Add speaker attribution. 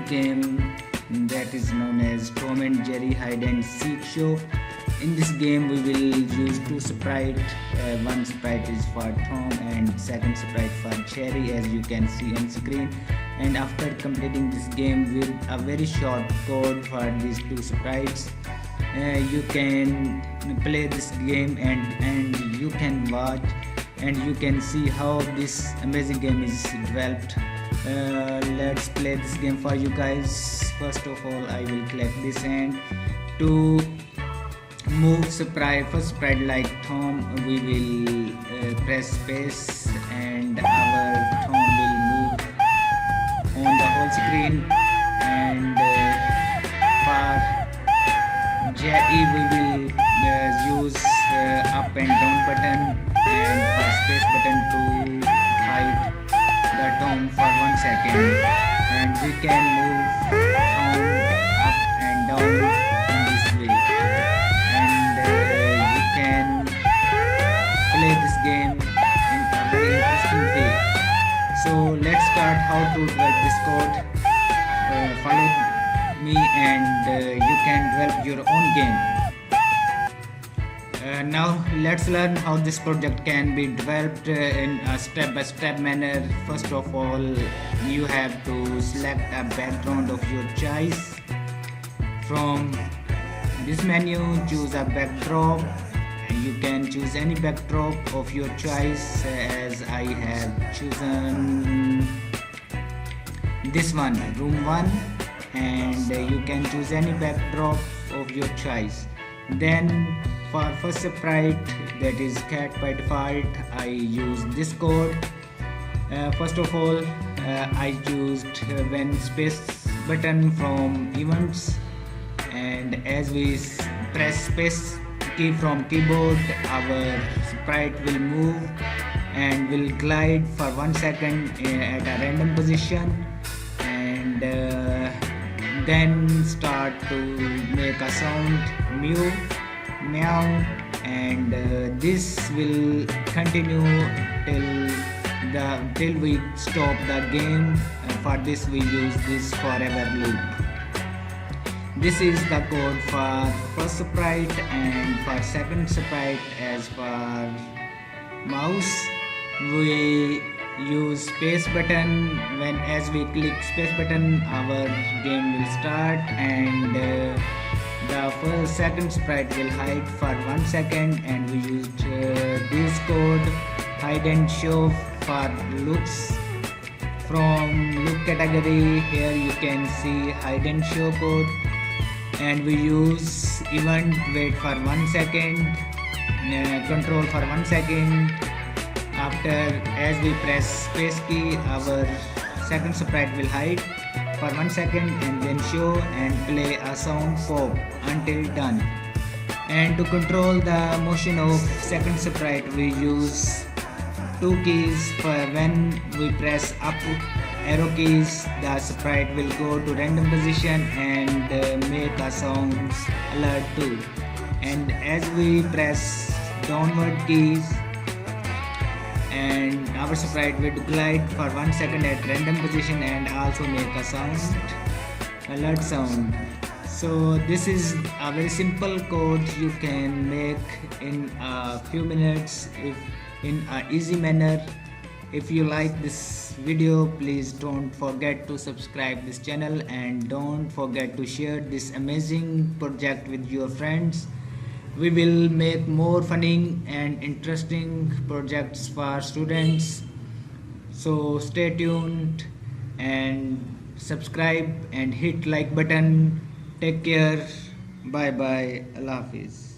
Speaker 1: game that is known as Tom and Jerry hide and seek show. In this game we will use two sprites. One sprite is for Tom and second sprite for Jerry, as you can see on screen. And after completing this game with a very short code for these two sprites, you can play this game and you can watch and you can see how this amazing game is developed. Let's play this game for you guys. First of all, I will click this, and to move first sprite like Tom, we will press space and our Tom will move on the whole screen. And for Jerry we will use up and down button and for space button to hide the Tom for 1 second, and we can move Tom up and down in this way. And you can play this game in a very interesting way. So let's start how to develop this code. Follow me and you can develop your own game. Now let's learn how this project can be developed in a step-by-step manner. First of all, you have to select a background of your choice. From this menu, choose a backdrop. You can choose any backdrop of your choice, as I have chosen this one, room 1, and you can choose any backdrop of your choice. Then for first sprite, that is cat by default, I use this code. First of all, I used when space button from events, and as we press space key from keyboard, our sprite will move and will glide for 1 second at a random position, and then start to make a sound meow, and this will continue till we stop the game. For this we use this forever loop. This is the code for first sprite, and for second sprite, as for mouse, we use space button. As we click space button, our game will start, and the second sprite will hide for 1 second, and we used this code hide and show for looks. From look category, here you can see hide and show code, and we use event wait for 1 second, control for 1 second. After, as we press space key, our second sprite will hide for 1 second and then show and play a sound pop until done. And to control the motion of second sprite, we use two keys. For when we press up arrow keys, the sprite will go to random position and make a sound alert too. And as we press downward keys, and our sprite will glide for 1 second at random position and also make a sound alert sound. So this is a very simple code you can make in a few minutes in an easy manner. If you like this video, please don't forget to subscribe this channel, and don't forget to share this amazing project with your friends. We will make more funny and interesting projects for students. So stay tuned and subscribe and hit like button. Take care. Bye bye. Allah Hafiz.